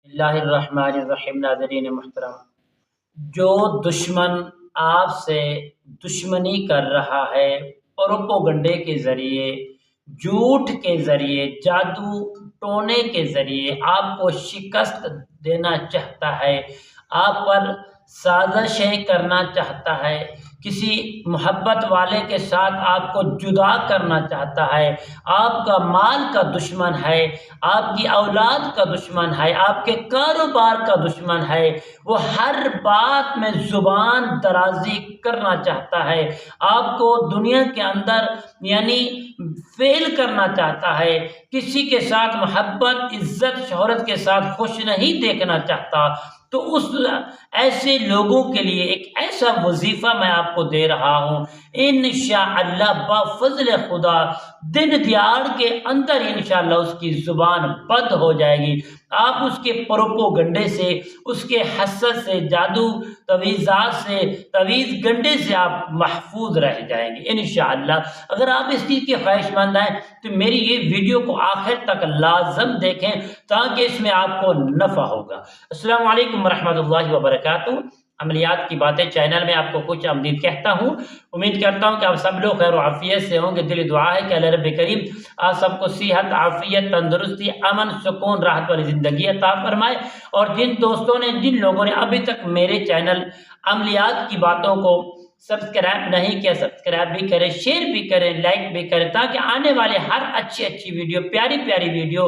اللہ الرحمن الرحیم۔ ناظرین محترم، جو دشمن آپ سے دشمنی کر رہا ہے پروپوگنڈے کے ذریعے، جھوٹ کے ذریعے، جادو ٹونے کے ذریعے آپ کو شکست دینا چاہتا ہے، آپ پر سازشیں کرنا چاہتا ہے، کسی محبت والے کے ساتھ آپ کو جدا کرنا چاہتا ہے، آپ کا مال کا دشمن ہے، آپ کی اولاد کا دشمن ہے، آپ کے کاروبار کا دشمن ہے، وہ ہر بات میں زبان درازی کرنا چاہتا ہے، آپ کو دنیا کے اندر فیل کرنا چاہتا ہے، کسی کے ساتھ محبت، عزت، شہرت کے ساتھ خوش نہیں دیکھنا چاہتا، تو اس ایسے لوگوں کے لیے ایک ایسا وظیفہ میں آپ کو دے رہا ہوں، انشاءاللہ بفضل خدا دن دیار کے اندر انشاءاللہ اس کی زبان بند ہو جائے گی، آپ اس کے پروپوگنڈے سے، اس کے حسد سے، جادو تویزات سے، تویز گنڈے سے آپ محفوظ رہ جائیں گے انشاءاللہ۔ اگر آپ اس چیز کے خواہش مند ہیں تو میری یہ ویڈیو کو آخر تک لازم دیکھیں تاکہ اس میں آپ کو نفع ہوگا۔ السلام علیکم ورحمۃ اللہ وبرکاتہ۔ عملیات کی باتیں چینل میں آپ کو خوش آمدید کہتا ہوں۔ امید کرتا ہوں کہ آپ سب لوگ خیر و عافیت سے ہوں گے۔ دلی دعا ہے کہ اللہ رب کریم آپ سب کو صحت، عافیت، تندرستی، امن، سکون، راحت والی زندگی عطا فرمائے۔ اور جن لوگوں نے ابھی تک میرے چینل عملیات کی باتوں کو سبسکرائب نہیں کیا، سبسکرائب بھی کریں، شیئر بھی کریں، لائک بھی کریں، تاکہ آنے والے ہر اچھی ویڈیو، پیاری ویڈیو،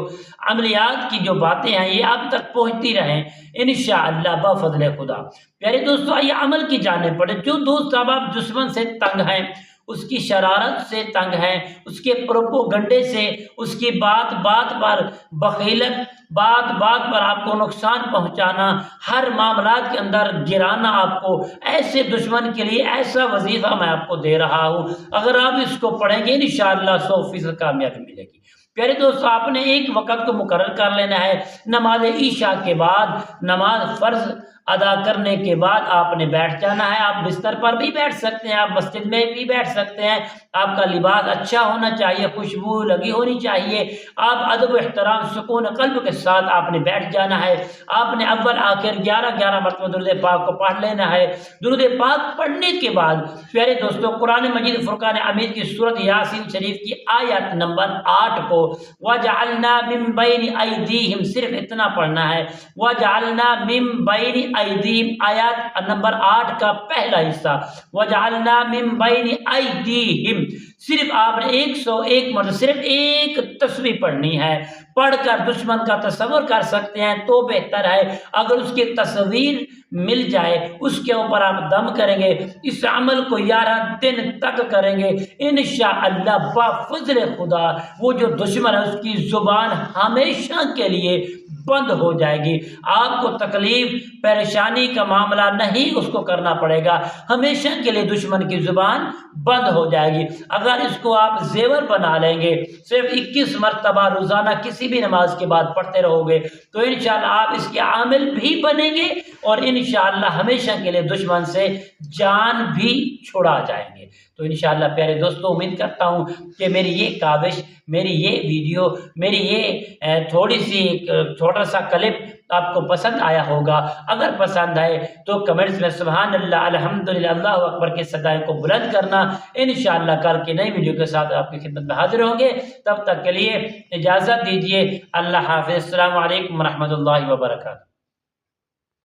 عملیات کی جو باتیں ہیں یہ آپ تک پہنچتی رہیں انشاءاللہ بفضل خدا۔ پیارے دوستو، آئیے عمل کی جانب بڑھیں۔ جو دوست اب آپ دشمن سے تنگ ہیں، اس کی شرارت سے تنگ ہیں، اس کے پروپوگنڈے سے، اس کی بات پر بخیلت، بات پر آپ کو نقصان پہنچانا، ہر معاملات کے اندر گرانا، آپ کو ایسے دشمن کے لیے ایسا وظیفہ میں آپ کو دے رہا ہوں، اگر آپ اس کو پڑھیں گے انشاءاللہ 100% کامیابی ملے گی۔ پیارے دوستو، آپ نے ایک وقت کو مقرر کر لینا ہے، نماز عشاء کے بعد، نماز فرض ادا کرنے کے بعد آپ نے بیٹھ جانا ہے۔ آپ بستر پر بھی بیٹھ سکتے ہیں، آپ مسجد میں بھی بیٹھ سکتے ہیں، آپ کا لباس اچھا ہونا چاہیے، خوشبو لگی ہونی چاہیے، آپ ادب و احترام، سکون قلب کے ساتھ آپ نے بیٹھ جانا ہے۔ آپ نے اول آخر 11 مرتبہ درود پاک کو پڑھ لینا ہے۔ درود پاک پڑھنے کے بعد پیارے دوستو، قرآن مجید فرقان حمید کی سورۃ یاسین شریف کی آیت نمبر 8 کو وَجَعَلْنَا مِن بَيْنِ أَيْدِيهِمْ، صرف اتنا پڑھنا ہے، وَجَعَلْنَا مِن بَيْنِ أَيْدِيهِمْ، آیات نمبر 8 کا پہلا حصہ، وَجَعَلْنَا مِن بَيْنِ أَيْدِيهِمْ، صرف آپ نے 101 مرتبہ صرف ایک تسبیح پڑھنی ہے۔ پڑھ کر دشمن کا تصور کر سکتے ہیں تو بہتر ہے، اگر اس کی تصویر مل جائے اس کے اوپر آپ دم کریں گے، اس عمل کو 11 دن تک کریں گے انشاءاللہ بفضل خدا، وہ جو دشمن ہے اس کی زبان ہمیشہ کے لیے بند ہو جائے گی، آپ کو تکلیف پریشانی کا معاملہ نہیں اس کو کرنا پڑے گا، ہمیشہ کے لیے دشمن کی زبان بند ہو جائے گی۔ اگر اس کو آپ زیور بنا لیں گے، صرف 21 مرتبہ روزانہ کسی بھی نماز کے بعد پڑھتے رہو گے تو انشاءاللہ آپ اس کے عامل بھی بنیں گے اور انشاءاللہ ہمیشہ کے لیے دشمن سے جان بھی چھڑا جائیں گے۔ تو انشاءاللہ پیارے دوستو، امید کرتا ہوں کہ میری یہ کاوش، میری یہ ویڈیو، میری یہ تھوڑی سی چھوٹا سا کلپ آپ کو پسند آیا ہوگا۔ اگر پسند آئے تو کمنٹس میں سبحان اللہ، الحمدللہ، اللہ اکبر کے صدائیں کو بلند کرنا۔ انشاءاللہ کل کی نئی ویڈیو کے ساتھ آپ کی خدمت میں حاضر ہوں گے، تب تک کے لیے اجازت دیجیے، اللہ حافظ، السلام علیکم ورحمۃ اللہ وبرکاتہ۔